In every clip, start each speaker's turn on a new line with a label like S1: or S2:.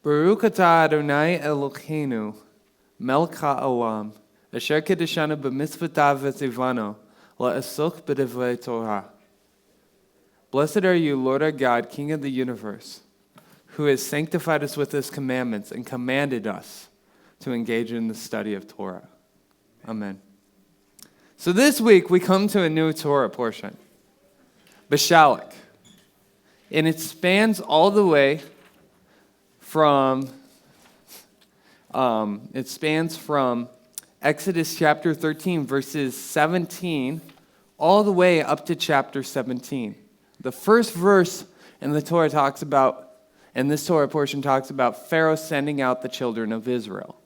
S1: Baruch atah Adonai Eloheinu, melech ha'olam, asher kedeshanu b'mitzvotav v'tzivanu, la'asok b'divrei Torah. Blessed are you, Lord our God, King of the universe, who has sanctified us with his commandments and commanded us to engage in the study of Torah. Amen. So this week we come to a new Torah portion, Beshalach. And it spans all the way from Exodus chapter 13, verses 17, all the way up to chapter 17. The first verse in the Torah talks about, and this Torah portion talks about Pharaoh sending out the children of Israel.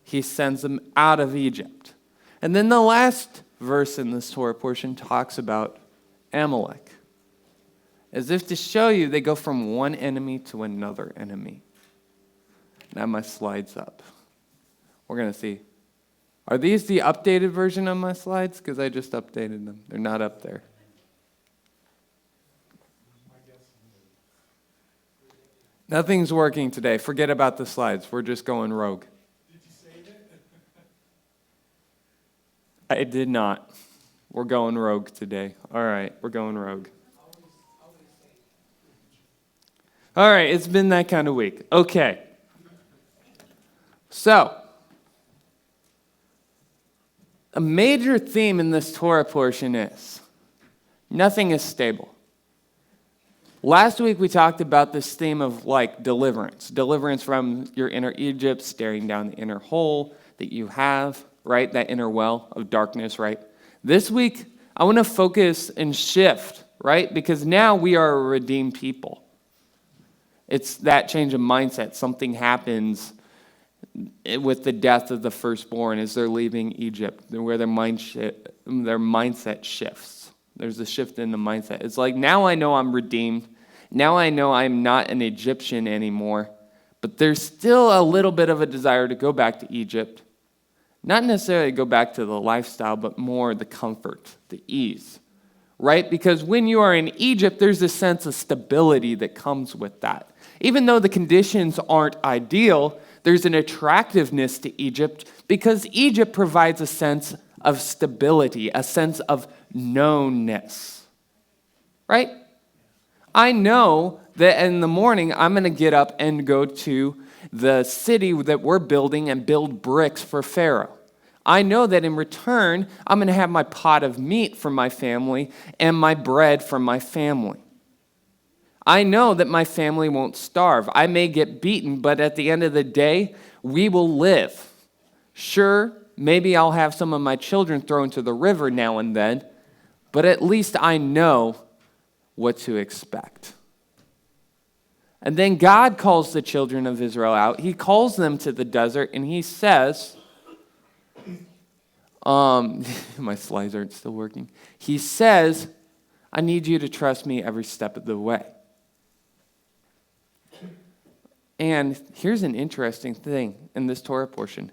S1: He sends them out of Egypt. And then the last verse in this Torah portion talks about Amalek. As if to show you they go from one enemy to another enemy. Now my slide's up. We're going to see. Are these the updated version of my slides? Because I just updated them. They're not up there. Nothing's working today. Forget about the slides. We're just going rogue.
S2: Did you save it?
S1: I did not. We're going rogue today. All right, we're going rogue. All right, it's been that kind of week. Okay. So, a major theme in this Torah portion is nothing is stable. Last week we talked about this theme of deliverance. Deliverance from your inner Egypt, staring down the inner hole that you have, right? That inner well of darkness, right? This week I want to focus and shift, right? Because now we are a redeemed people. It's that change of mindset. Something happens with the death of the firstborn as they're leaving Egypt, where their mindset shifts. There's a shift in the mindset. It's like, now I know I'm redeemed. Now I know I'm not an Egyptian anymore. But there's still a little bit of a desire to go back to Egypt. Not necessarily go back to the lifestyle, but more the comfort, the ease. Right? Because when you are in Egypt, there's a sense of stability that comes with that. Even though the conditions aren't ideal, there's an attractiveness to Egypt because Egypt provides a sense of stability, a sense of knownness. Right? I know that in the morning I'm going to get up and go to the city that we're building and build bricks for Pharaoh. I know that in return, I'm going to have my pot of meat for my family and my bread for my family. I know that my family won't starve. I may get beaten, but at the end of the day, we will live. Sure, maybe I'll have some of my children thrown to the river now and then, but at least I know what to expect. And then God calls the children of Israel out. He calls them to the desert, and he says, my slides aren't still working. He says, I need you to trust me every step of the way. And here's an interesting thing in this Torah portion.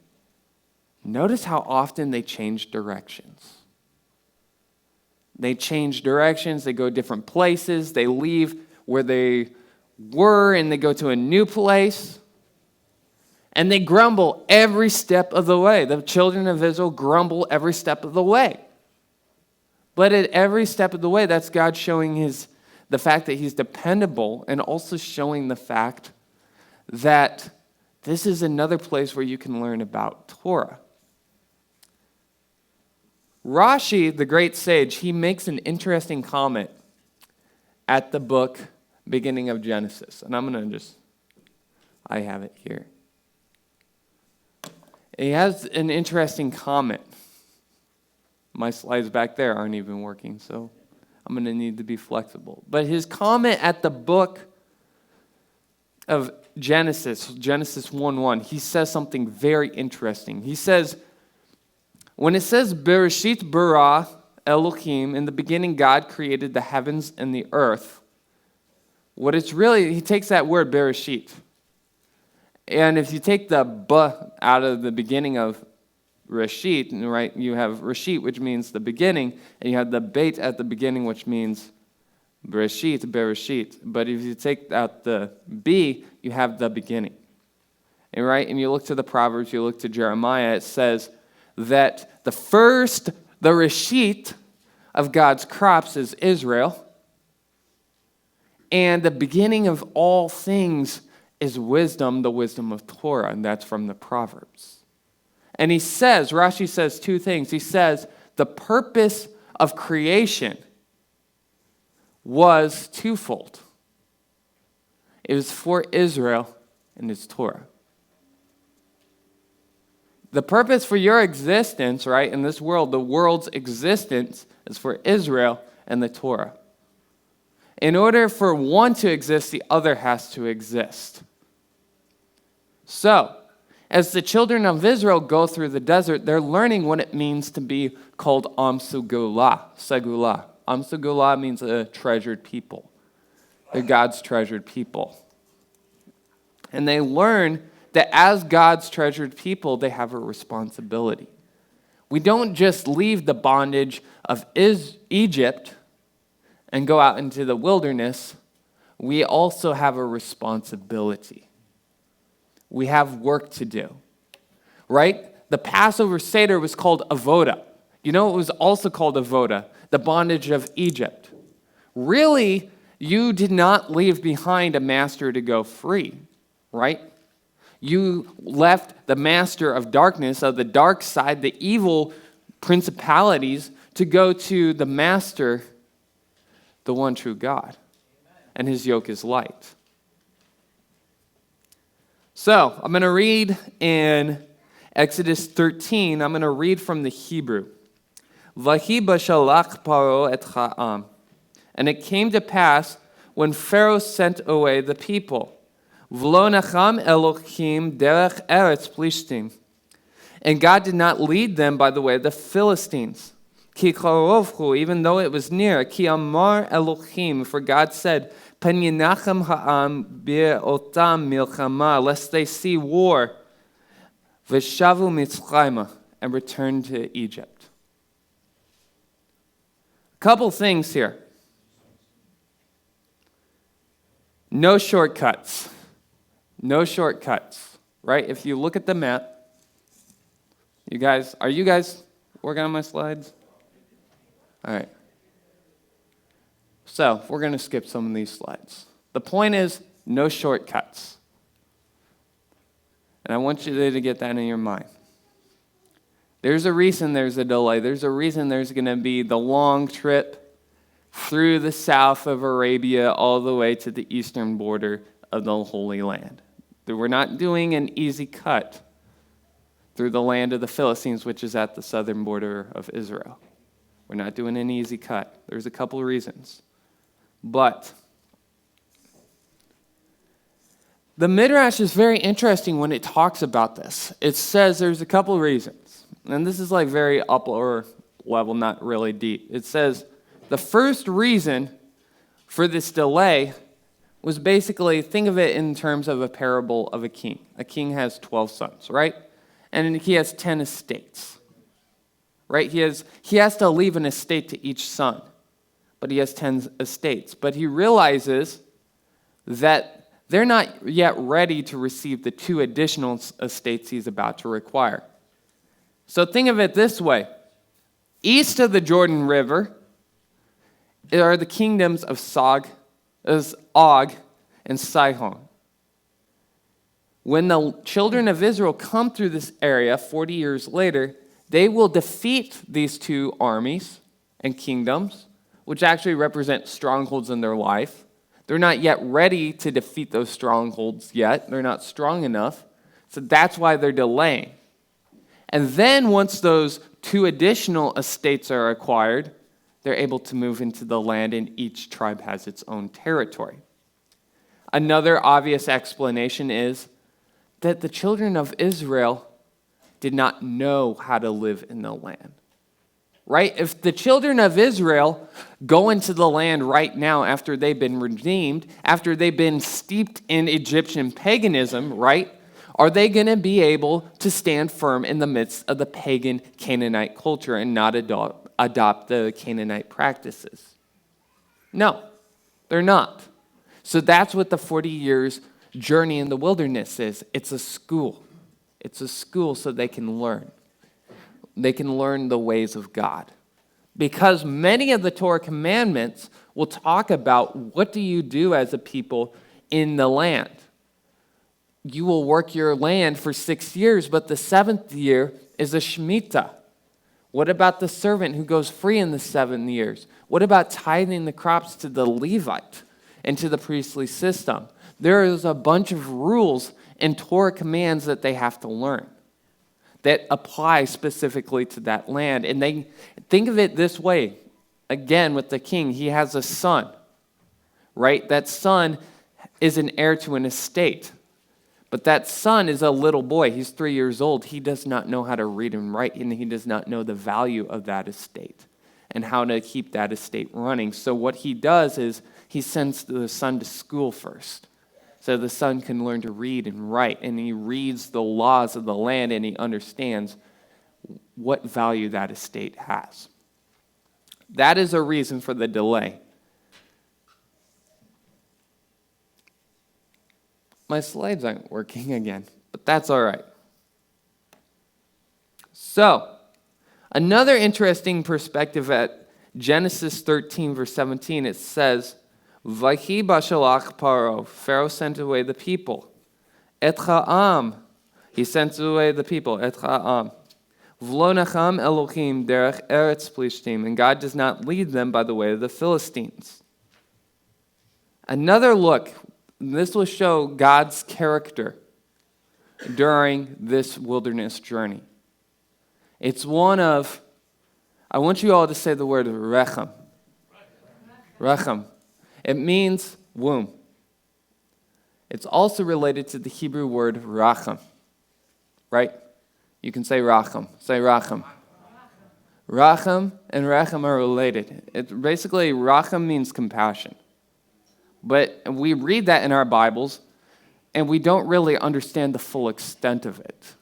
S1: Notice how often they change directions. They change directions, they go different places, they leave where they were and they go to a new place. And they grumble every step of the way. The children of Israel grumble every step of the way. But at every step of the way, that's God showing the fact that he's dependable and also showing the fact that this is another place where you can learn about Torah. Rashi, the great sage, he makes an interesting comment at the book beginning of Genesis. And I have it here. He has an interesting comment. My slides back there aren't even working, so I'm going to need to be flexible. But his comment at the book of Genesis 1:1, he says something very interesting. He says, when it says, Bereshit bara Elohim, in the beginning God created the heavens and the earth, what it's really, he takes that word Bereshit. And if you take the ba out of the beginning of Reshit, right, you have Reshit, which means the beginning, and you have the beit at the beginning, which means Bereshit. But if you take out the B, you have the beginning. And right, and you look to the Proverbs, you look to Jeremiah, it says that the reshit of God's crops is Israel, and the beginning of all things is wisdom, the wisdom of Torah, and that's from the Proverbs. And Rashi says two things. He says the purpose of creation was twofold. It was for Israel and its Torah. The purpose for your existence, right, in this world, the world's existence is for Israel and the Torah. In order for one to exist, the other has to exist. So, as the children of Israel go through the desert, they're learning what it means to be called Am Segulah. Am Segulah means a treasured people. They're God's treasured people. And they learn that as God's treasured people, they have a responsibility. We don't just leave the bondage of Egypt and go out into the wilderness. We also have a responsibility. We have work to do, right? The Passover Seder was called Avoda. You know it was also called Avoda, the bondage of Egypt. Really, you did not leave behind a master to go free, right? You left the master of darkness, of the dark side, the evil principalities, to go to the master, the one true God. And his yoke is light. So, I'm going to read in Exodus 13. I'm going to read from the Hebrew. Vahi Beshalach paro et ha'am. And it came to pass when Pharaoh sent away the people. V'lo nacham Elohim derech eretz Plishtim. And God did not lead them by the way of the Philistines. Ki charovchu, even though it was near. Ki amar Elohim, for God said, Pen yinachem ha'am be'otam milchama, lest they see war. V'shavu mitzrayma, and return to Egypt. A couple things here. No shortcuts. No shortcuts, right? If you look at the map, are you guys working on my slides? All right. So, we're going to skip some of these slides. The point is, no shortcuts. And I want you to get that in your mind. There's a reason there's a delay. There's a reason there's going to be the long trip through the south of Arabia all the way to the eastern border of the Holy Land. We're not doing an easy cut through the land of the Philistines, which is at the southern border of Israel. We're not doing an easy cut. There's a couple of reasons. But the Midrash is very interesting when it talks about this. It says there's a couple of reasons. And this is like very upper level, not really deep. It says the first reason for this delay was basically, think of it in terms of a parable of a king. A king has 12 sons, right? And he has 10 estates, right? He has to leave an estate to each son, but he has 10 estates. But he realizes that they're not yet ready to receive the 2 additional estates he's about to require. So think of it this way. East of the Jordan River are the kingdoms of Og and Sihon. When the children of Israel come through this area 40 years later, they will defeat these 2 armies and kingdoms, which actually represent strongholds in their life. They're not yet ready to defeat those strongholds yet. They're not strong enough. So that's why they're delaying. And then once those 2 additional estates are acquired, they're able to move into the land, and each tribe has its own territory. Another obvious explanation is that the children of Israel did not know how to live in the land. Right? If the children of Israel go into the land right now after they've been redeemed, after they've been steeped in Egyptian paganism, right? Are they going to be able to stand firm in the midst of the pagan Canaanite culture and not adopt the Canaanite practices? No, they're not. So that's what the 40 years journey in the wilderness is. It's a school. It's a school so they can learn. They can learn the ways of God. Because many of the Torah commandments will talk about what do you do as a people in the land. You will work your land for 6 years, but the 7th year is a Shemitah. What about the servant who goes free in the 7 years? What about tithing the crops to the Levite and to the priestly system? There is a bunch of rules and Torah commands that they have to learn that apply specifically to that land. And they think of it this way. Again, with the king, he has a son, right? That son is an heir to an estate. But that son is a little boy. He's 3 years old. He does not know how to read and write, and he does not know the value of that estate and how to keep that estate running. So what he does is he sends the son to school first, so the son can learn to read and write, and he reads the laws of the land, and he understands what value that estate has. That is a reason for the delay. My slides aren't working again, but that's all right. So, another interesting perspective at Genesis 13, verse 17, it says, Vayhi Beshalach Paro, Pharaoh sent away the people. Et ha'am, he sent away the people, et ha'am. V'lo nacham Elohim derech eretz plishtim, and God does not lead them by the way of the Philistines. Another look. This will show God's character during this wilderness journey. It's one of, I want you all to say the word rechem. Rechem. It means womb. It's also related to the Hebrew word rachem, right? You can say rachem. Say rachem. Rachem and rechem are related. Basically, rachem means compassion. But we read that in our Bibles, and we don't really understand the full extent of it.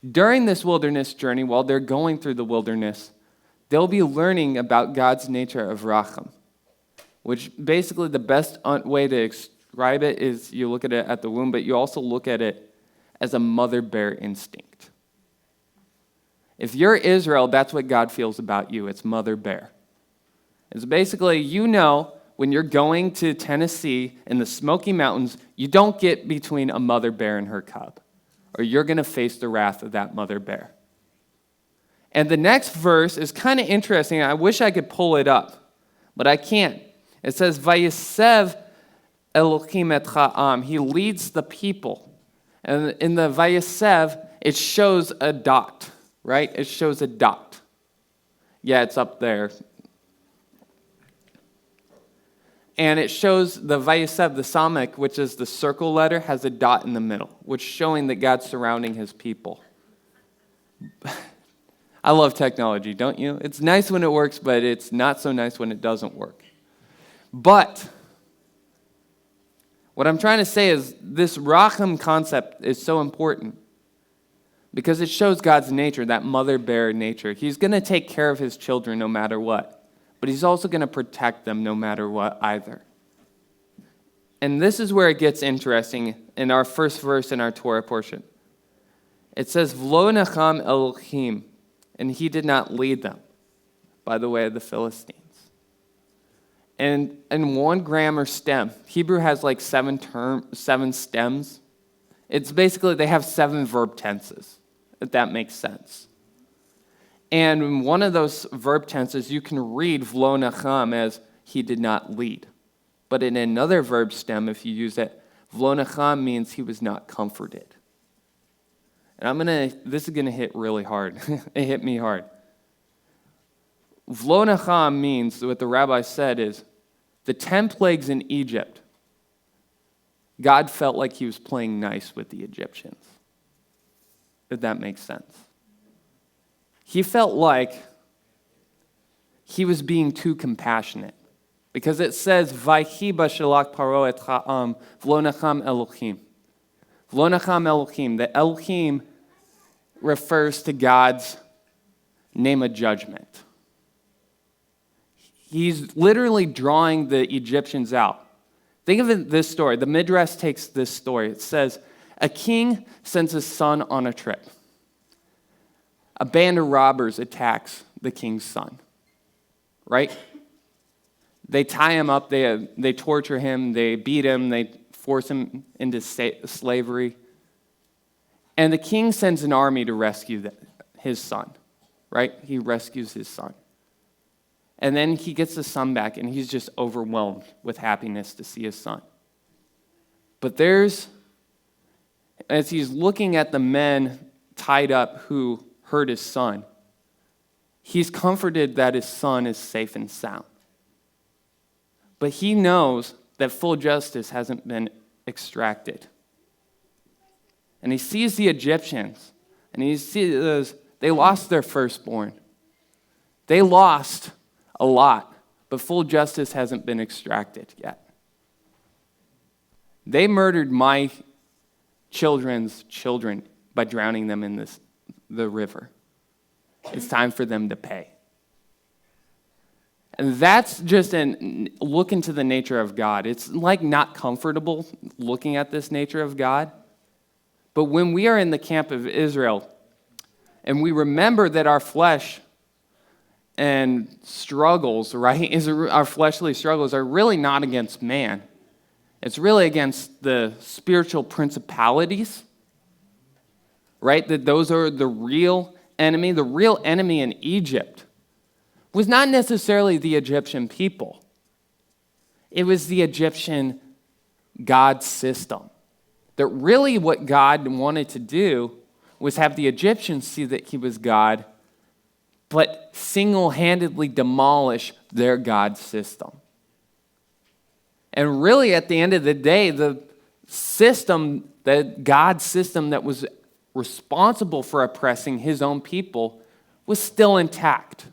S1: During this wilderness journey, while they're going through the wilderness, they'll be learning about God's nature of rachem, which basically the best way to describe it is you look at it at the womb, but you also look at it as a mother-bear instinct. If you're Israel, that's what God feels about you. It's mother-bear. It's basically, you know, when you're going to Tennessee in the Smoky Mountains, you don't get between a mother bear and her cub, or you're going to face the wrath of that mother bear. And the next verse is kind of interesting. I wish I could pull it up, but I can't. It says, Vayesev Elohim et ha'am. He leads the people. And in the Vayesev, it shows a dot, right? It shows a dot. Yeah, it's up there. And it shows the Vayesev, the Samek, which is the circle letter, has a dot in the middle, which is showing that God's surrounding his people. I love technology, don't you? It's nice when it works, but it's not so nice when it doesn't work. But what I'm trying to say is this rachem concept is so important because it shows God's nature, that mother-bear nature. He's going to take care of his children no matter what. But he's also going to protect them no matter what either. And this is where it gets interesting in our first verse in our Torah portion. It says, V'lo nacham Elohim, and he did not lead them by the way of the Philistines. And in one grammar stem, Hebrew has like seven stems. It's basically, they have 7 verb tenses, if that makes sense. And in one of those verb tenses, you can read v'lo nacham as he did not lead. But in another verb stem, if you use it, v'lo nacham means he was not comforted. And this is going to hit really hard. It hit me hard. V'lo nacham means, what the rabbi said is, the 10 plagues in Egypt, God felt like he was playing nice with the Egyptians. If that makes sense. He felt like he was being too compassionate. Because it says, Vayhi Beshalach Paro et ha'am, v'lo nacham Elohim. V'lo nacham Elohim. The Elohim refers to God's name of judgment. He's literally drawing the Egyptians out. Think of it this story. The Midrash takes this story. It says, a king sends his son on a trip. A band of robbers attacks the king's son, right? They tie him up, they torture him, they beat him, they force him into slavery. And the king sends an army to rescue his son, right? He rescues his son. And then he gets the son back, and he's just overwhelmed with happiness to see his son. But as he's looking at the men tied up who hurt his son, he's comforted that his son is safe and sound. But he knows that full justice hasn't been extracted. And he sees the Egyptians, and he sees they lost their firstborn. They lost a lot, but full justice hasn't been extracted yet. They murdered my children's children by drowning them in the river. It's time for them to pay. And that's just a look into the nature of God. It's like not comfortable looking at this nature of God. But when we are in the camp of Israel, and we remember that our flesh and struggles, right, our fleshly struggles are really not against man. It's really against the spiritual principalities, right? That those are the real enemy. The real enemy in Egypt was not necessarily the Egyptian people. It was the Egyptian God system. That really what God wanted to do was have the Egyptians see that he was God, but single-handedly demolish their God system. And really, at the end of the day, the God system that was responsible for oppressing his own people was still intact.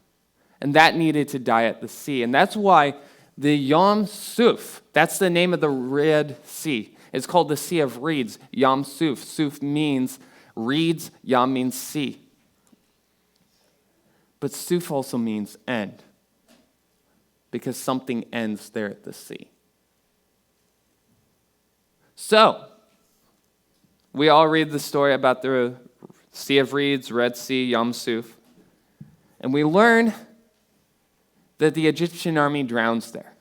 S1: And that needed to die at the sea. And that's why the Yam Suf, that's the name of the Red Sea. It's called the Sea of Reeds, Yam Suf. Suf means reeds, Yam means sea. But Suf also means end, because something ends there at the sea. So, we all read the story about the Sea of Reeds, Red Sea, Yam Suf, and we learn that the Egyptian army drowns there.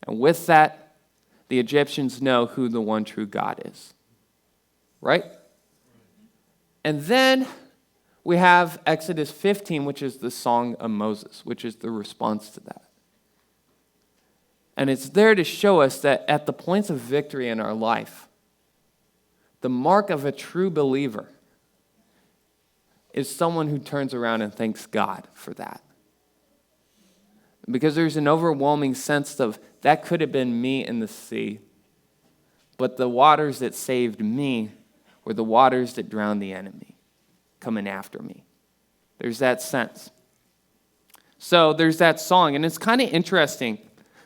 S1: And with that, the Egyptians know who the one true God is. Right? And then we have Exodus 15, which is the Song of Moses, which is the response to that. And it's there to show us that at the points of victory in our life, the mark of a true believer is someone who turns around and thanks God for that. Because there's an overwhelming sense of, that could have been me in the sea, but the waters that saved me were the waters that drowned the enemy coming after me. There's that sense. So there's that song, and it's kind of interesting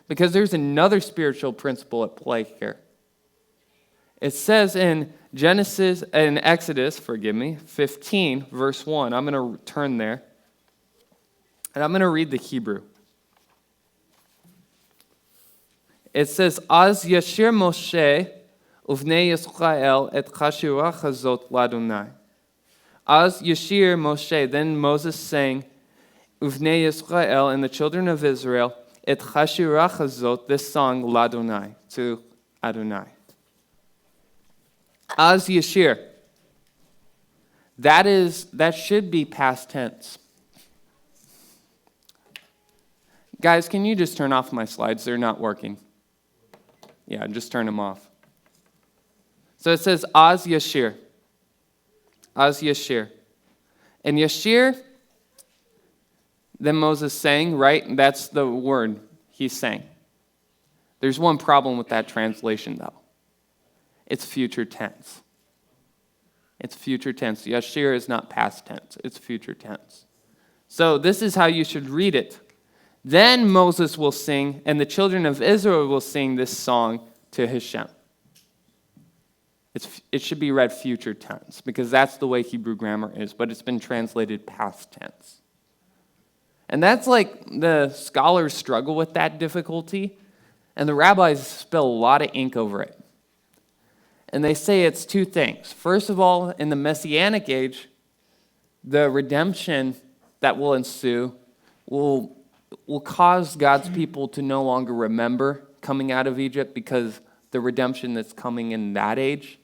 S1: because there's another spiritual principle at play here. It says in Exodus 15, verse 1. I'm going to turn there, and I'm going to read the Hebrew. It says, Az yashir Moshe uvnei Yisrael et chashirah hazot ladonai. Az yashir Moshe, then Moses sang, uvnei Yisrael, and the children of Israel, et chashirah hazot, this song, ladonai, to Adonai. Az yashir. That should be past tense. Guys, can you just turn off my slides? They're not working. Yeah, just turn them off. So it says, Az Yashir. Az Yashir. And Yashir, then Moses sang, right? That's the word he sang. There's one problem with that translation, though. It's future tense. It's future tense. Yashir is not past tense. It's future tense. So this is how you should read it. Then Moses will sing, and the children of Israel will sing this song to Hashem. It should be read future tense, because that's the way Hebrew grammar is, but it's been translated past tense. And that's like the scholars struggle with that difficulty, And the rabbis spill a lot of ink over it. And they say it's two things. First of all, in the Messianic age, the redemption that will ensue will cause God's people to no longer remember coming out of Egypt, because the redemption that's coming in that age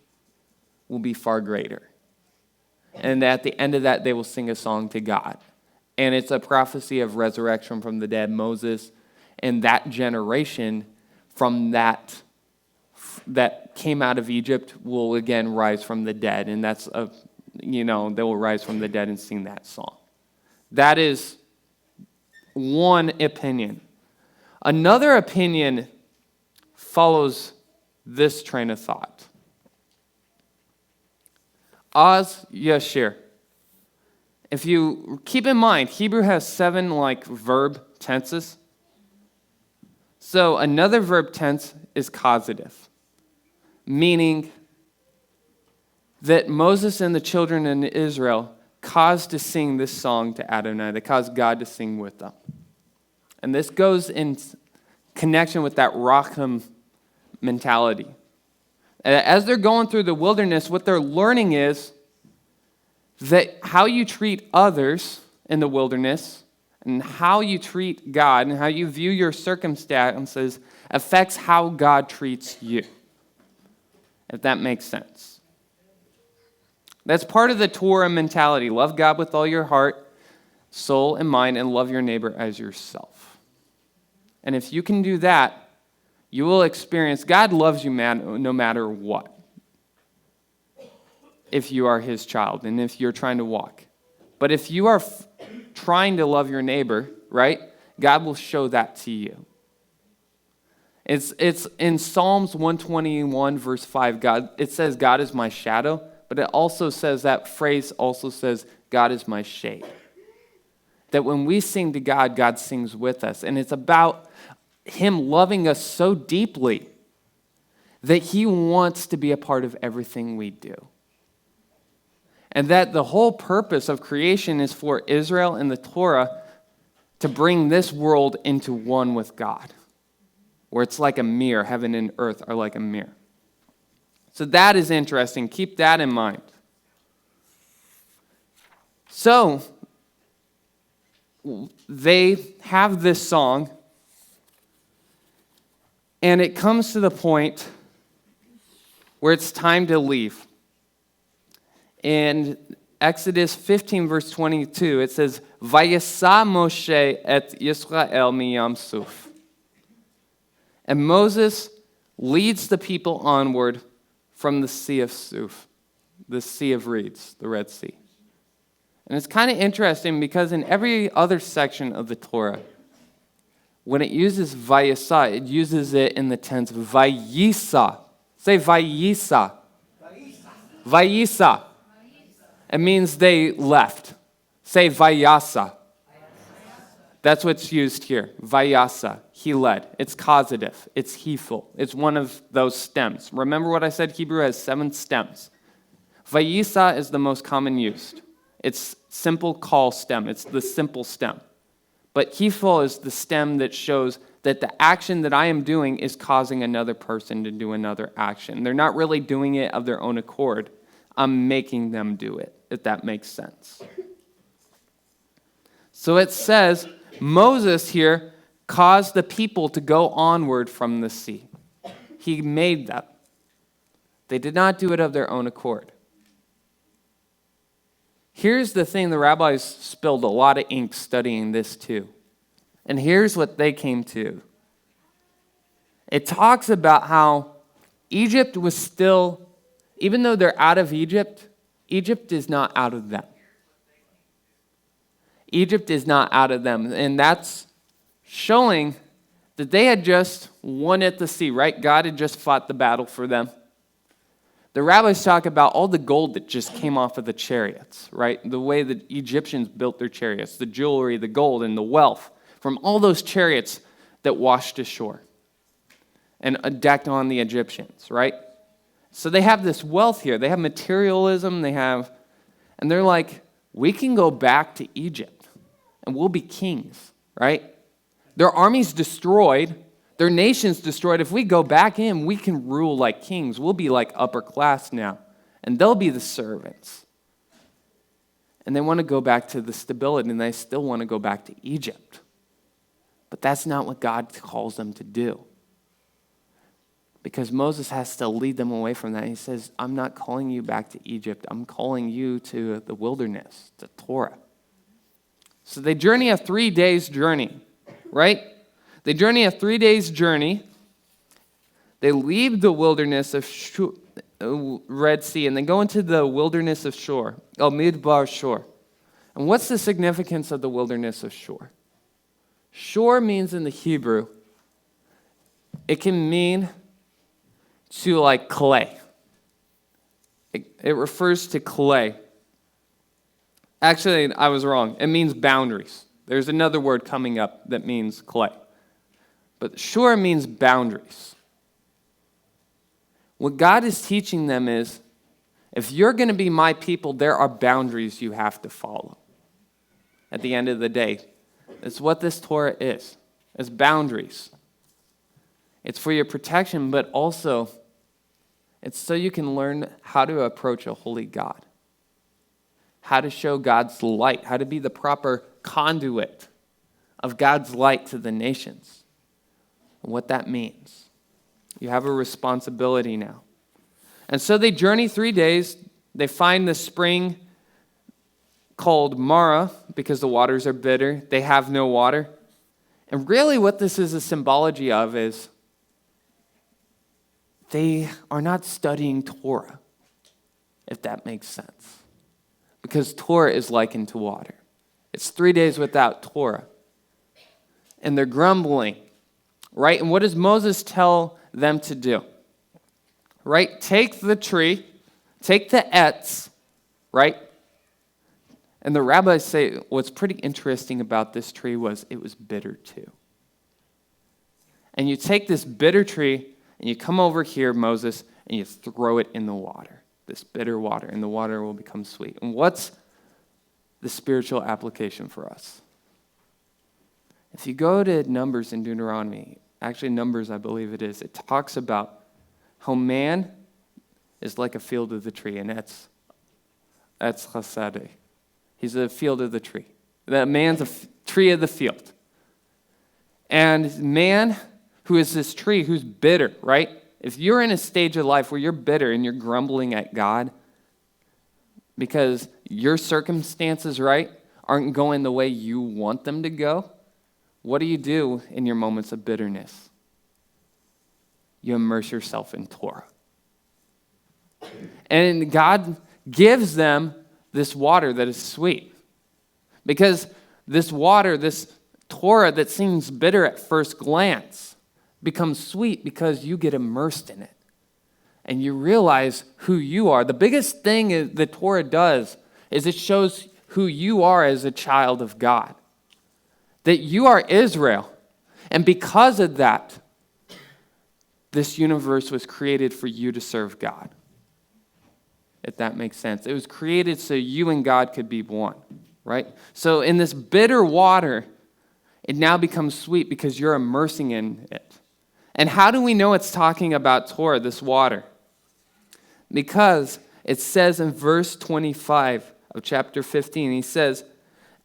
S1: will be far greater. And at the end of that, they will sing a song to God. And it's a prophecy of resurrection from the dead. Moses and that generation from that came out of Egypt will again rise from the dead. And that's they will rise from the dead and sing that song. That is one opinion. Another opinion follows this train of thought. Az Yashir. If you keep in mind, Hebrew has 7 verb tenses. So another verb tense is causative, meaning that Moses and the children in Israel caused to sing this song to Adonai. They caused God to sing with them. And this goes in connection with that Racham mentality. As they're going through the wilderness, what they're learning is that how you treat others in the wilderness and how you treat God and how you view your circumstances affects how God treats you, if that makes sense. That's part of the Torah mentality. Love God with all your heart, soul, and mind, and love your neighbor as yourself. And if you can do that, you will experience God loves you no matter what, if you are his child and if you're trying to walk. But if you are trying to love your neighbor, right, God will show that to you. It's in Psalms 121, verse 5, it says, God is my shadow, but it also says, that phrase also says, God is my shade. That when we sing to God, God sings with us. And it's about him loving us so deeply that he wants to be a part of everything we do. And that the whole purpose of creation is for Israel and the Torah to bring this world into one with God, where it's like a mirror. Heaven and earth are like a mirror. So that is interesting. Keep that in mind. So they have this song, and it comes to the point where it's time to leave. In Exodus 15, verse 22, it says, Vayasa Moshe et Yisrael miyam suf. And Moses leads the people onward from the Sea of Suf, the Sea of Reeds, the Red Sea. And it's kind of interesting because in every other section of the Torah, when it uses Vayasa, it uses it in the tense Vayisa. Say Vayisa. Vayisa. It means they left. Say Vayasa. That's what's used here. Vayasa. He led. It's causative. It's heful. It's one of those stems. Remember what I said? Hebrew has 7 stems. Vayisa is the most common used. It's simple call stem. It's the simple stem. But heful is the stem that shows that the action that I am doing is causing another person to do another action. They're not really doing it of their own accord. I'm making them do it, if that makes sense. So it says, Moses here caused the people to go onward from the sea. He made them. They did not do it of their own accord. Here's the thing, the rabbis spilled a lot of ink studying this too. And here's what they came to. It talks about how Egypt was still, even though they're out of Egypt, Egypt is not out of them. Egypt is not out of them. And that's showing that they had just won at the sea, right? God had just fought the battle for them. The rabbis talk about all the gold that just came off of the chariots, right? The way the Egyptians built their chariots, the jewelry, the gold, and the wealth from all those chariots that washed ashore and decked on the Egyptians, right? So they have this wealth here. They have materialism. And they're like, we can go back to Egypt and we'll be kings, right? Their army's destroyed. Their nation's destroyed. If we go back in, we can rule like kings. We'll be like upper class now, and they'll be the servants. And they want to go back to the stability, and they still want to go back to Egypt. But that's not what God calls them to do. Because Moses has to lead them away from that. He says, I'm not calling you back to Egypt. I'm calling you to the wilderness, to Torah. So they journey a 3 days journey, right? They journey a 3 days journey. They leave the wilderness of Red Sea, and they go into the wilderness of Shur, Midbar Shur. And what's the significance of the wilderness of Shur? Shur means in the Hebrew, it can mean to like clay. It refers to clay. Actually, I was wrong. It means boundaries. There's another word coming up that means clay. But Shur means boundaries. What God is teaching them is, if you're going to be my people, there are boundaries you have to follow. At the end of the day, it's what this Torah is. It's boundaries. It's for your protection, but also it's so you can learn how to approach a holy God, how to show God's light, how to be the proper conduit of God's light to the nations. And what that means. You have a responsibility now. And so they journey 3 days. They find the spring called Mara because the waters are bitter. They have no water. And really what this is a symbology of is they are not studying Torah, if that makes sense. Because Torah is likened to water. It's 3 days without Torah. And they're grumbling. Right? And what does Moses tell them to do? Right? Take the tree, take the etz, right? And the rabbis say what's pretty interesting about this tree was it was bitter too. And you take this bitter tree and you come over here, Moses, and you throw it in the water, this bitter water, and the water will become sweet. And what's the spiritual application for us? If you go to Numbers in Deuteronomy, actually Numbers I believe it is, it talks about how man is like a field of the tree, and that's chassadeh. He's a field of the tree. That man's a tree of the field. And man who is this tree who's bitter, right? If you're in a stage of life where you're bitter and you're grumbling at God because your circumstances, right, aren't going the way you want them to go, what do you do in your moments of bitterness? You immerse yourself in Torah. And God gives them this water that is sweet. Because this water, this Torah that seems bitter at first glance, becomes sweet because you get immersed in it. And you realize who you are. The biggest thing the Torah does is it shows who you are as a child of God. That you are Israel. And because of that, this universe was created for you to serve God. If that makes sense. It was created so you and God could be one, right? So in this bitter water, it now becomes sweet because you're immersing in it. And how do we know it's talking about Torah, this water? Because it says in verse 25 of chapter 15, he says,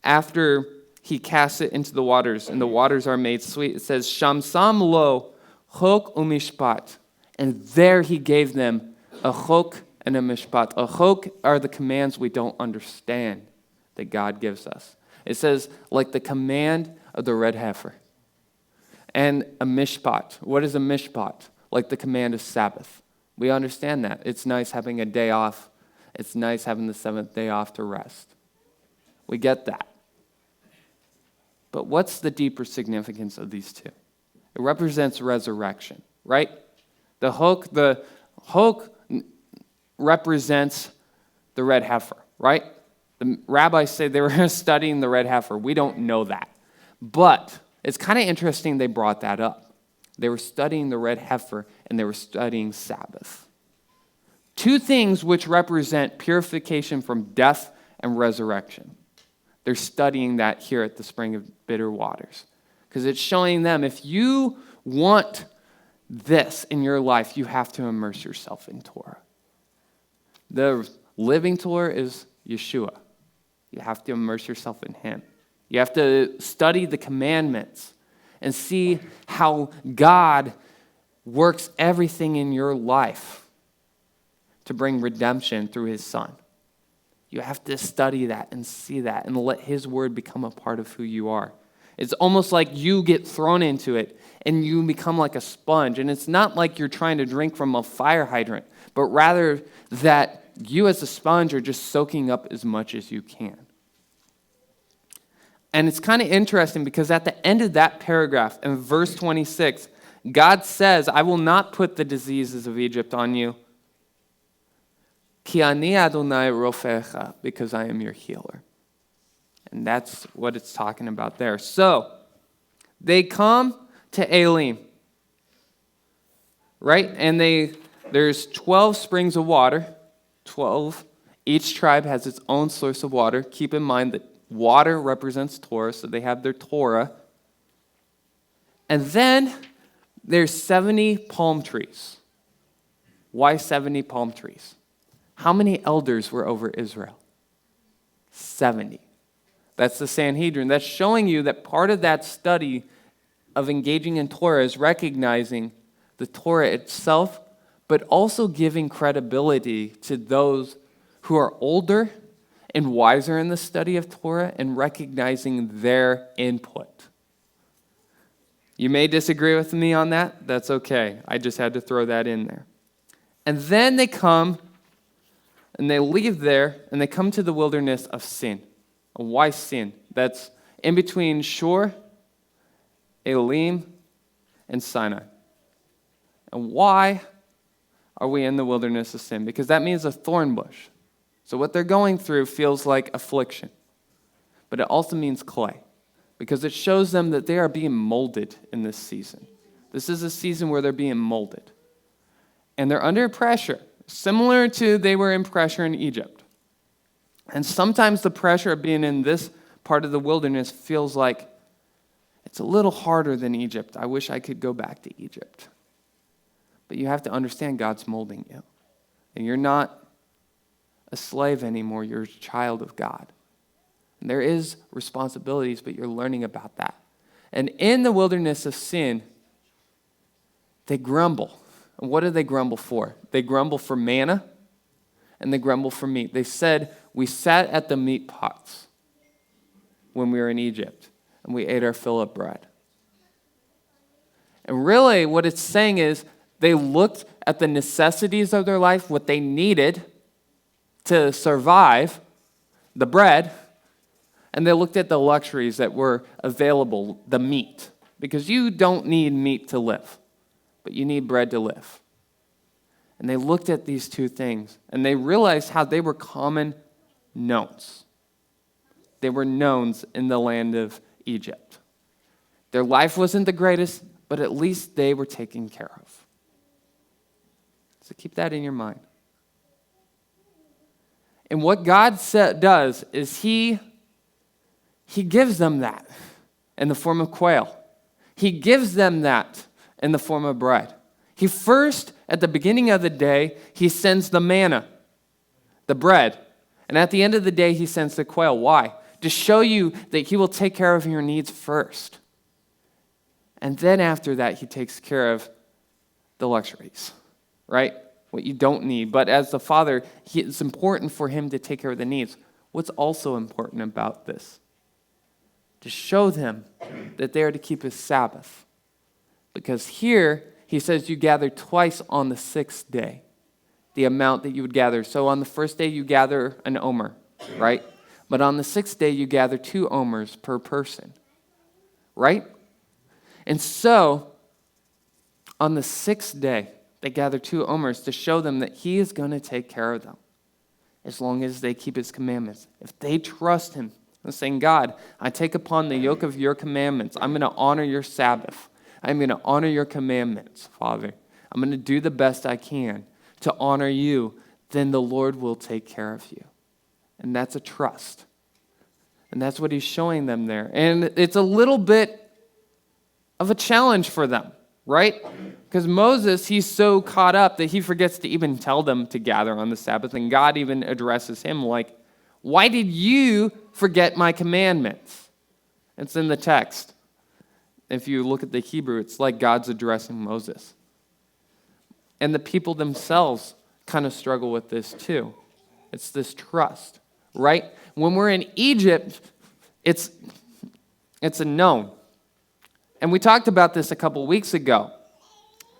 S1: after he casts it into the waters, and the waters are made sweet. It says, Shamsam lo chok umishpat. And there he gave them a chok and a mishpat. A chok are the commands we don't understand that God gives us. It says, like the command of the red heifer. And a mishpat. What is a mishpat? Like the command of Sabbath. We understand that. It's nice having a day off. It's nice having the seventh day off to rest. We get that. But what's the deeper significance of these two? It represents resurrection, right? The hok represents the red heifer, right? The rabbis say they were studying the red heifer. We don't know that. But it's kind of interesting they brought that up. They were studying the red heifer and they were studying Sabbath. Two things which represent purification from death and resurrection. They're studying that here at the Spring of Bitter Waters. Because it's showing them if you want this in your life, you have to immerse yourself in Torah. The living Torah is Yeshua. You have to immerse yourself in him. You have to study the commandments and see how God works everything in your life to bring redemption through his son. You have to study that and see that and let his word become a part of who you are. It's almost like you get thrown into it and you become like a sponge. And it's not like you're trying to drink from a fire hydrant, but rather that you as a sponge are just soaking up as much as you can. And it's kind of interesting because at the end of that paragraph, in verse 26, God says, I will not put the diseases of Egypt on you. Ki ani Adonai rofecha, because I am your healer. And that's what it's talking about there. So, they come to Elim, right? And there's 12 springs of water, 12. Each tribe has its own source of water. Keep in mind that water represents Torah, so they have their Torah. And then there's 70 palm trees. Why 70 palm trees? How many elders were over Israel? 70. That's the Sanhedrin. That's showing you that part of that study of engaging in Torah is recognizing the Torah itself, but also giving credibility to those who are older and wiser in the study of Torah and recognizing their input. You may disagree with me on that. That's okay. I just had to throw that in there. And then they come and they leave there and they come to the wilderness of Sin. And why Sin? That's in between Shur, Elim, and Sinai. And why are we in the wilderness of Sin? Because that means a thorn bush. So what they're going through feels like affliction. But it also means clay. Because it shows them that they are being molded in this season. This is a season where they're being molded. And they're under pressure, similar to they were in pressure in Egypt. And sometimes the pressure of being in this part of the wilderness feels like it's a little harder than Egypt. I wish I could go back to Egypt. But you have to understand God's molding you. And you're not a slave anymore. You're a child of God. And there is responsibilities, but you're learning about that. And in the wilderness of Sin, they grumble. And what do they grumble for? They grumble for manna, and they grumble for meat. They said, we sat at the meat pots when we were in Egypt, and we ate our fill of bread. And really, what it's saying is, they looked at the necessities of their life, what they needed to survive, the bread, and they looked at the luxuries that were available, the meat. Because you don't need meat to live, but you need bread to live. And they looked at these two things, and they realized how they were common knowns. They were knowns in the land of Egypt. Their life wasn't the greatest, but at least they were taken care of. So keep that in your mind. And what God does is He gives them that in the form of quail. He gives them that in the form of bread. He first, at the beginning of the day, He sends the manna, the bread. And at the end of the day, He sends the quail. Why? To show you that He will take care of your needs first. And then after that, He takes care of the luxuries, right? What you don't need. But as the Father, it's important for Him to take care of the needs. What's also important about this? To show them that they are to keep His Sabbath. Because here, He says you gather twice on the sixth day, the amount that you would gather. So on the first day, you gather an omer, right? But on the sixth day, you gather 2 omers per person, right? And so, on the sixth day, they gather 2 omers to show them that He is going to take care of them as long as they keep His commandments. If they trust Him, and saying, God, I take upon the yoke of your commandments. I'm going to honor your Sabbath. I'm going to honor your commandments, Father. I'm going to do the best I can to honor you. Then the Lord will take care of you. And that's a trust. And that's what He's showing them there. And it's a little bit of a challenge for them. right? Because Moses, he's so caught up that he forgets to even tell them to gather on the Sabbath. And God even addresses him like, why did you forget my commandments? It's in the text. If you look at the Hebrew, it's like God's addressing Moses. And the people themselves kind of struggle with this too. It's this trust, right? When we're in Egypt, it's a known. And we talked about this a couple weeks ago.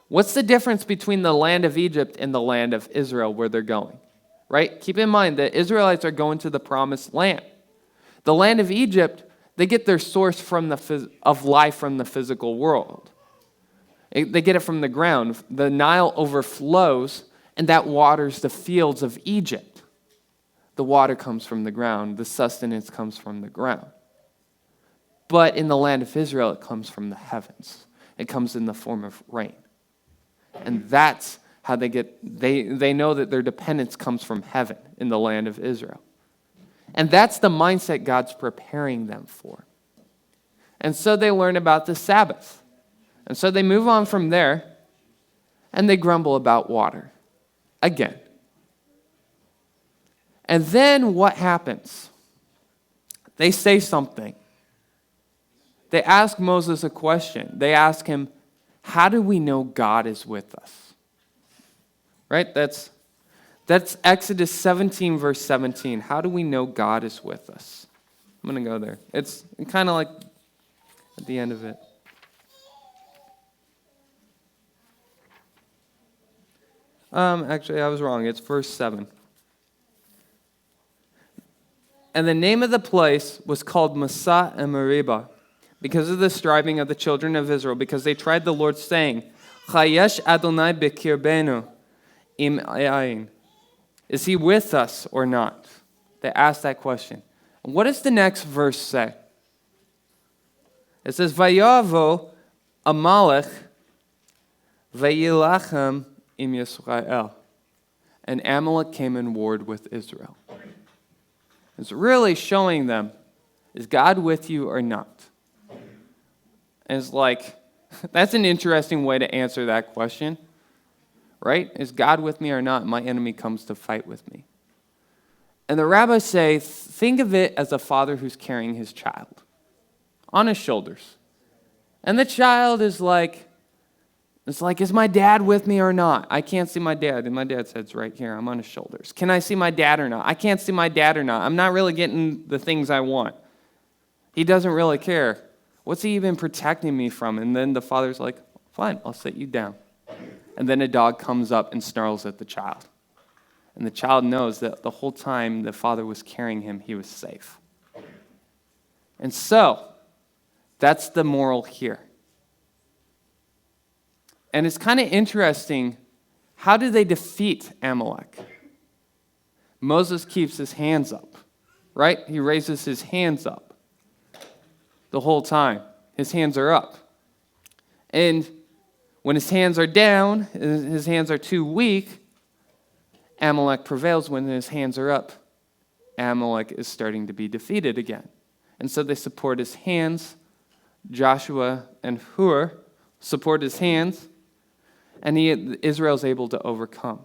S1: What's the difference between the land of Egypt and the land of Israel where they're going, right? Keep in mind that Israelites are going to the promised land. The land of Egypt, they get their source of life from the physical world. They get it from the ground. The Nile overflows, and that waters the fields of Egypt. The water comes from the ground. The sustenance comes from the ground. But in the land of Israel, it comes from the heavens. It comes in the form of rain. And that's how they know that their dependence comes from heaven in the land of Israel. And that's the mindset God's preparing them for. And so they learn about the Sabbath. And so they move on from there, and they grumble about water again. And then what happens? They say something. They ask Moses a question. They ask him, how do we know God is with us? Right? That's Exodus 17, verse 17. How do we know God is with us? I'm going to go there. It's kind of like at the end of it. Actually, I was wrong. It's verse 7. And the name of the place was called Massah and Meribah, because of the striving of the children of Israel, because they tried the Lord, saying, Chayesh Adonai bekirbenu im ayin. Is he with us or not? They asked that question. And what does the next verse say? It says, Vayavo Amalek vayilachem im Yisrael. And Amalek came and warred with Israel. It's really showing them, is God with you or not? And it's like, that's an interesting way to answer that question, right? Is God with me or not? My enemy comes to fight with me. And the rabbis say, think of it as a father who's carrying his child on his shoulders. And the child is like, is my dad with me or not? I can't see my dad. And my dad's head's right here. I'm on his shoulders. Can I see my dad or not? I can't see my dad or not. I'm not really getting the things I want. He doesn't really care. What's he even protecting me from? And then the father's like, fine, I'll sit you down. And then a dog comes up and snarls at the child. And the child knows that the whole time the father was carrying him, he was safe. And so, that's the moral here. And it's kind of interesting, how do they defeat Amalek? Moses keeps his hands up, right? He raises his hands up the whole time. His hands are up. And when his hands are down, his hands are too weak, Amalek prevails. When his hands are up, Amalek is starting to be defeated again. And so they support his hands. Joshua and Hur support his hands. And Israel's able to overcome.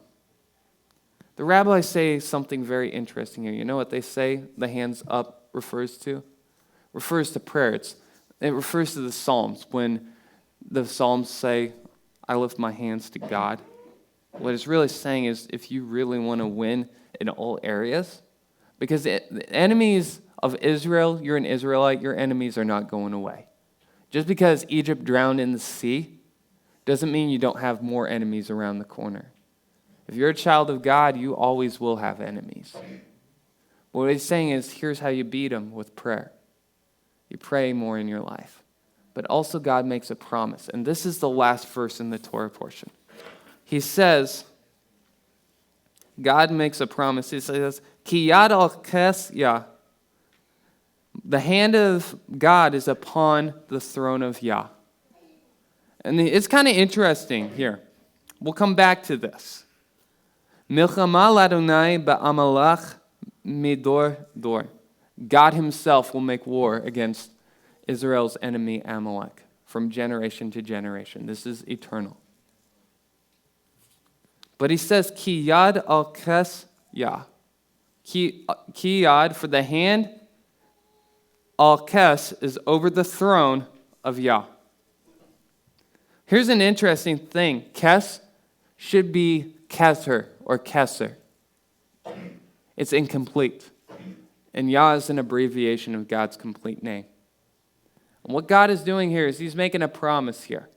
S1: The rabbis say something very interesting here. You know what they say the hands up refers to? Refers to prayer. It refers to the Psalms. When the Psalms say, I lift my hands to God, what it's really saying is if you really want to win in all areas, because the enemies of Israel, you're an Israelite, your enemies are not going away. Just because Egypt drowned in the sea doesn't mean you don't have more enemies around the corner. If you're a child of God, you always will have enemies. What he's saying is, here's how you beat them with prayer. You pray more in your life. But also God makes a promise. And this is the last verse in the Torah portion. He says, God makes a promise. He says, Ki yad al kesya. The hand of God is upon the throne of Yah. And it's kind of interesting here. We'll come back to this. Milchama l'Adonai ba'amalach midor dor. God himself will make war against Israel's enemy Amalek from generation to generation. This is eternal. But he says, ki yad al kes yah. Ki yad, for the hand, al kes is over the throne of Yah. Here's an interesting thing. Kes should be keser or keser. It's incomplete. And Yah is an abbreviation of God's complete name. And what God is doing here is he's making a promise here.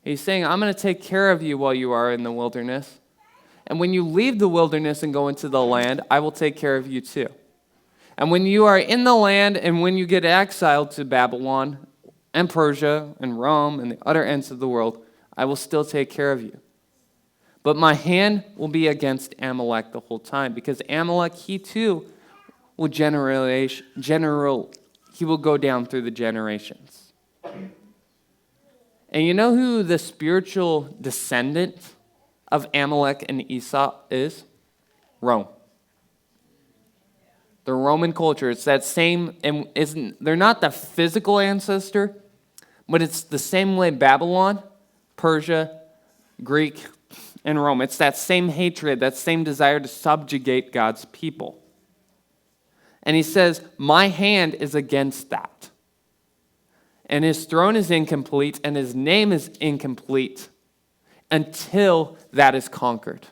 S1: He's saying, I'm going to take care of you while you are in the wilderness. And when you leave the wilderness and go into the land, I will take care of you too. And when you are in the land and when you get exiled to Babylon and Persia and Rome and the other ends of the world, I will still take care of you. But my hand will be against Amalek the whole time, because Amalek, he too will he will go down through the generations. And you know who the spiritual descendant of Amalek and Esau is? Rome. The Roman culture, it's that same, and they're not the physical ancestor, but it's the same way Babylon, Persia, Greek, and Rome. It's that same hatred, that same desire to subjugate God's people. And he says, my hand is against that. And his throne is incomplete, and his name is incomplete until that is conquered,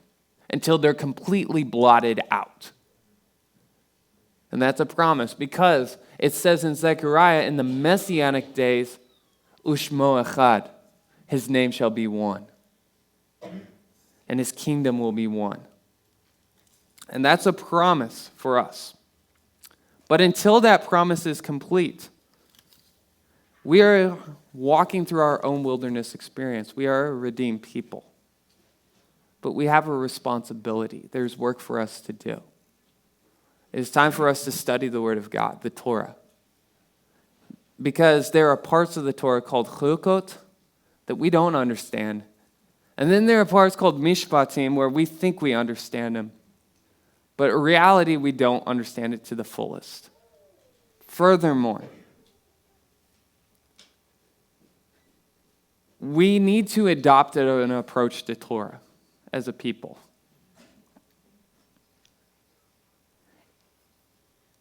S1: until they're completely blotted out. And that's a promise, because it says in Zechariah, in the Messianic days, Ushmo Echad, his name shall be one, and his kingdom will be one. And that's a promise for us. But until that promise is complete, we are walking through our own wilderness experience. We are a redeemed people. But we have a responsibility. There's work for us to do. It is time for us to study the Word of God, the Torah. Because there are parts of the Torah called chukot that we don't understand. And then there are parts called mishpatim where we think we understand them. But in reality, we don't understand it to the fullest. Furthermore, we need to adopt an approach to Torah as a people.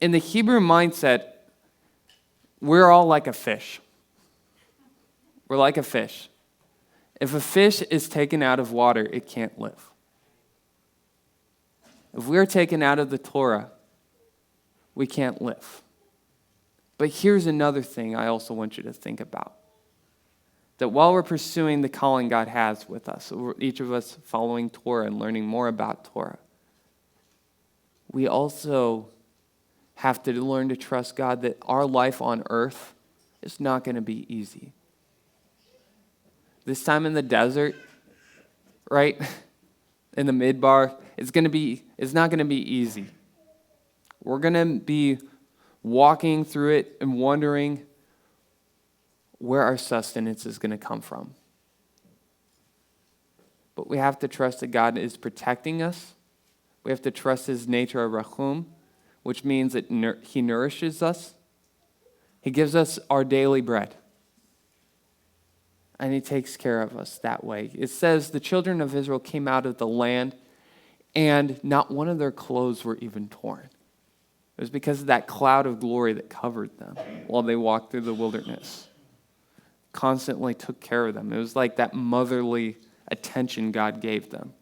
S1: In the Hebrew mindset, we're all like a fish. We're like a fish. If a fish is taken out of water, it can't live. If we're taken out of the Torah, we can't live. But here's another thing I also want you to think about. That while we're pursuing the calling God has with us, each of us following Torah and learning more about Torah, we also have to learn to trust God that our life on earth is not going to be easy. This time in the desert, right, in the midbar, it's not going to be easy. We're going to be walking through it and wondering where our sustenance is going to come from. But we have to trust that God is protecting us. We have to trust his nature of rachum, which means that he nourishes us. He gives us our daily bread. And he takes care of us that way. It says the children of Israel came out of the land and not one of their clothes were even torn. It was because of that cloud of glory that covered them while they walked through the wilderness. Constantly took care of them. It was like that motherly attention God gave them.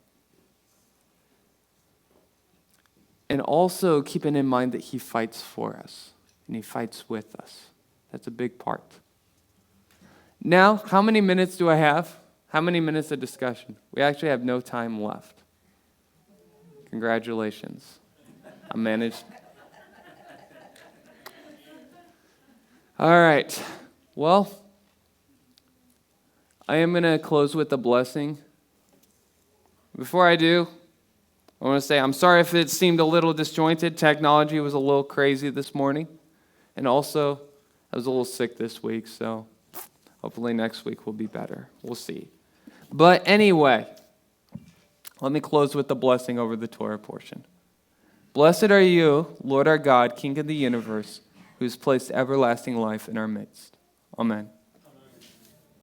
S1: And also keeping in mind that he fights for us and he fights with us. That's a big part. Now, how many minutes do I have? How many minutes of discussion? We actually have no time left. Congratulations. I managed. All right. Well, I am going to close with a blessing. Before I do, I want to say I'm sorry if it seemed a little disjointed. Technology was a little crazy this morning. And also, I was a little sick this week, so hopefully next week will be better. We'll see. But anyway, let me close with the blessing over the Torah portion. Blessed are you, Lord our God, King of the universe, who has placed everlasting life in our midst. Amen.